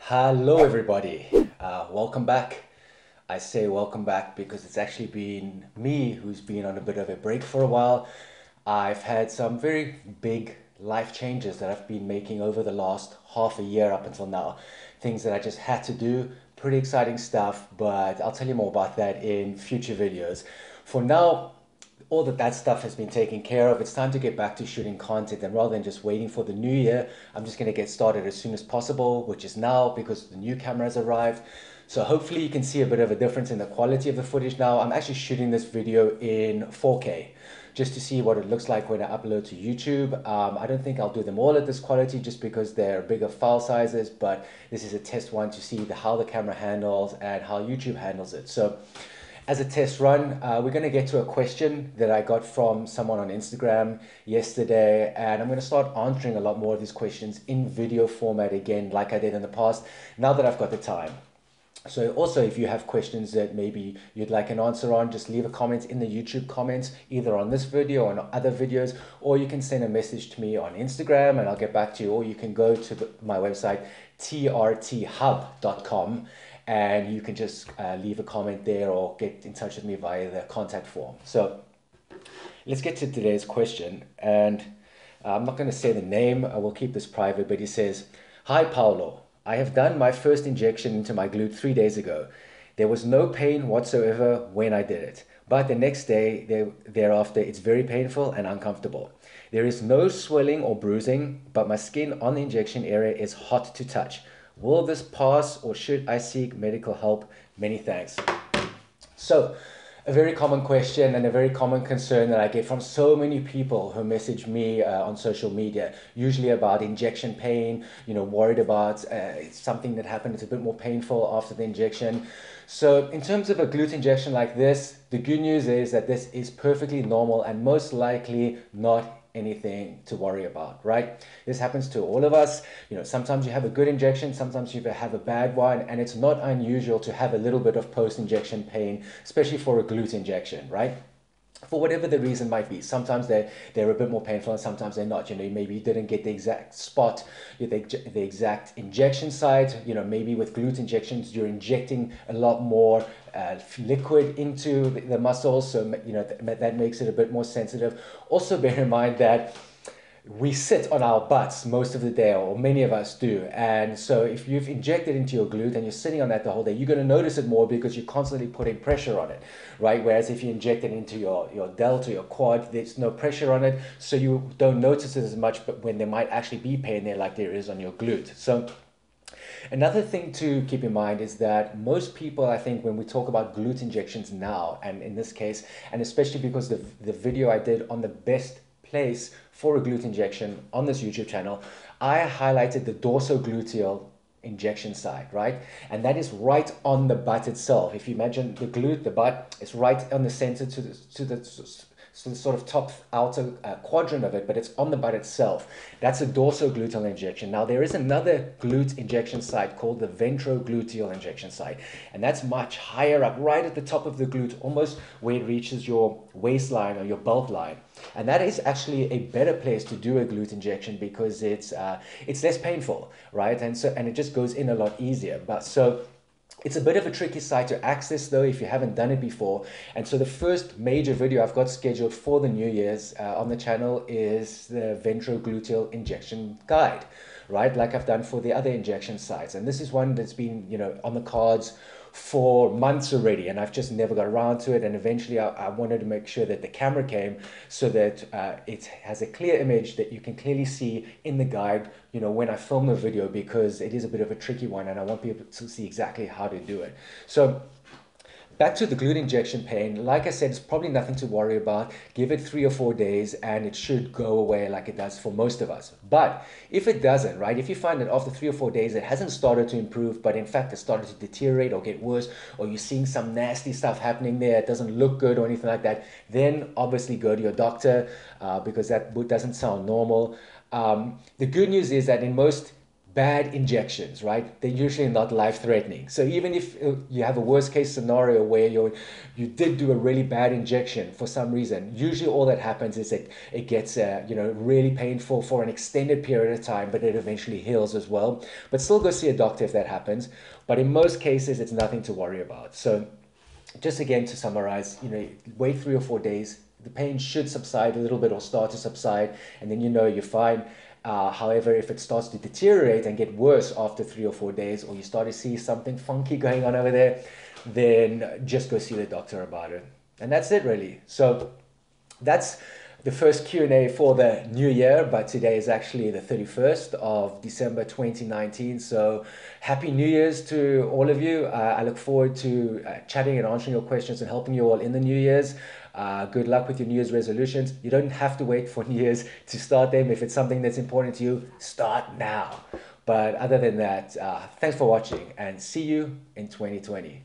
Hello, everybody. Welcome back. I say welcome back because it's actually been me who's been on a bit of a break for a while. I've had some very big life changes that I've been making over the last half a year up until now. Things that I just had to do. Pretty exciting stuff, but I'll tell you more about that in future videos. For now, all that stuff has been taken care of. It's time to get back to shooting content, and rather than just waiting for the new year, I'm just going to get started as soon as possible, which is now because the new camera has arrived. So hopefully you can see a bit of a difference in the quality of the footage now. I'm actually shooting this video in 4K just to see what it looks like when I upload to YouTube. I don't think I'll do them all at this quality just because they're bigger file sizes, but this is a test one to see how the camera handles and how YouTube handles it. So as a test run, we're going to get to a question that I got from someone on Instagram yesterday, and I'm going to start answering a lot more of these questions in video format again, like I did in the past, now that I've got the time. So also, if you have questions that maybe you'd like an answer on, just leave a comment in the YouTube comments, either on this video or on other videos, or you can send a message to me on Instagram and I'll get back to you, or you can go to my website, trthub.com, and you can just leave a comment there or get in touch with me via the contact form. So let's get to today's question, and I'm not going to say the name, I will keep this private, but he says, "Hi Paolo, I have done my first injection into my glute 3 days ago. There was no pain whatsoever when I did it, but the next day thereafter it's very painful and uncomfortable. There is no swelling or bruising, but my skin on the injection area is hot to touch. Will this pass or should I seek medical help? Many thanks." So, a very common question and a very common concern that I get from so many people who message me on social media, usually about injection pain, worried about something that happened that's a bit more painful after the injection. So in terms of a glute injection like this, the good news is that this is perfectly normal and most likely not anything to worry about, right? This happens to all of us. Sometimes you have a good injection, sometimes you have a bad one, and it's not unusual to have a little bit of post-injection pain, especially for a glute injection, right? For whatever the reason might be. Sometimes they're a bit more painful and sometimes they're not. Maybe you didn't get the exact spot, the exact injection site. Maybe with glute injections, you're injecting a lot more liquid into the muscles, so that makes it a bit more sensitive. Also bear in mind that we sit on our butts most of the day, or many of us do. And so if you've injected into your glute and you're sitting on that the whole day, you're going to notice it more because you're constantly putting pressure on it, right? Whereas if you inject it into your delt or your quad, there's no pressure on it, so you don't notice it as much, but when there might actually be pain there like there is on your glute. So another thing to keep in mind is that most people, I think, when we talk about glute injections now, and in this case, and especially because the video I did on the best place for a glute injection on this YouTube channel, I highlighted the dorsogluteal injection site, right? And that is right on the butt itself. If you imagine the glute, the butt is right on the center to the sort of top outer quadrant of it, but it's on the butt itself. That's a dorsogluteal injection. Now there is another glute injection site called the ventrogluteal injection site, and that's much higher up, right at the top of the glute, almost where it reaches your waistline or your belt line. And that is actually a better place to do a glute injection because it's less painful, right? And it just goes in a lot easier. But so it's a bit of a tricky site to access though if you haven't done it before. And so the first major video I've got scheduled for the New Year's on the channel is the ventrogluteal injection guide, right? Like I've done for the other injection sites. And this is one that's been, on the cards for months already, and I've just never got around to it. And eventually I wanted to make sure that the camera came so that it has a clear image that you can clearly see in the guide, when I film the video, because it is a bit of a tricky one and I want people to see exactly how to do it. So back to the glute injection pain, like I said, it's probably nothing to worry about. Give it 3 or 4 days and it should go away like it does for most of us. But if it doesn't, right, if you find that after 3 or 4 days it hasn't started to improve, but in fact it started to deteriorate or get worse, or you're seeing some nasty stuff happening there, it doesn't look good or anything like that, then obviously go to your doctor because that doesn't sound normal. The good news is that in most bad injections, right? They're usually not life-threatening. So even if you have a worst-case scenario where you did do a really bad injection for some reason, usually all that happens is that it gets really painful for an extended period of time, but it eventually heals as well. But still go see a doctor if that happens. But in most cases, it's nothing to worry about. So just again to summarize, wait 3 or 4 days. The pain should subside a little bit or start to subside, and then you're fine. However, if it starts to deteriorate and get worse after 3 or 4 days, or you start to see something funky going on over there, then just go see the doctor about it. And that's it really. So that's the first Q&A for the new year, but today is actually the 31st of December 2019. So happy New Year's to all of you. I look forward to chatting and answering your questions and helping you all in the New Year's. Good luck with your New Year's resolutions. You don't have to wait for New Year's to start them. If it's something that's important to you, start now. But other than that, thanks for watching and see you in 2020.